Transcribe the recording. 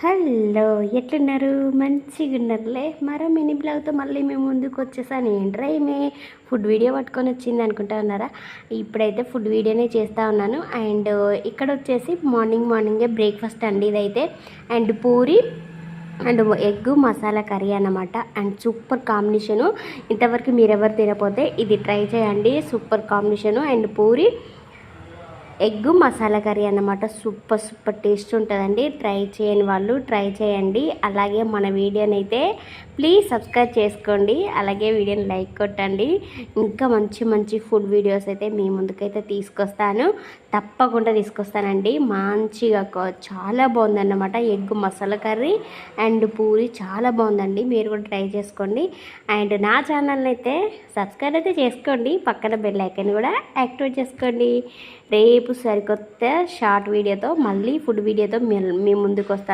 Hello, ఎట్లున్నారు? మంచిగా ఉన్నారులే. మరో మినీ బ్లాగ్తో మళ్ళీ మేము ముందుకు వచ్చేసాను. ఏంట్రా ఈమె ఫుడ్ వీడియో పట్టుకొని వచ్చింది అనుకుంటా ఉన్నారా? ఇప్పుడైతే ఫుడ్ వీడియోనే చేస్తూ ఉన్నాను. అండ్ ఇక్కడ వచ్చేసి మార్నింగే బ్రేక్ఫాస్ట్ అండి ఇదైతే. And puri and egg masala curry అన్నమాట. And super combination. ఇంతవరకు మీరెవరు తినపోతే ఇది ట్రై చేయండి. Super combination. And puri egg masala curry అన్నమాట. సూపర్ టేస్ట్ ఉంటుందండి. ట్రై చేయని వాళ్ళు ట్రై చేయండి. అలాగే మన వీడియోని అయితే ప్లీజ్ సబ్స్క్రైబ్ చేసుకోండి. అలాగే వీడియోని లైక్ కొట్టండి. ఇంకా మంచి ఫుడ్ వీడియోస్ అయితే మీ ముందుకైతే తీసుకొస్తాను. తప్పకుండా తీసుకొస్తానండి. మంచిగా చాలా బాగుందన్నమాట. Egg masala curry and puri చాలా బాగుందండి. మీరు కూడా ట్రై చేసుకోండి. అండ్ నా ఛానల్ని అయితే సబ్స్క్రైబ్ అయితే చేసుకోండి. పక్కన బెల్ ఐకాన్ కూడా యాక్టివేట్ చేసుకోండి. రేపు సరికొత్త షార్ట్ వీడియోతో మళ్ళీ ఫుడ్ వీడియోతో మీ ముందుకు వస్తాను.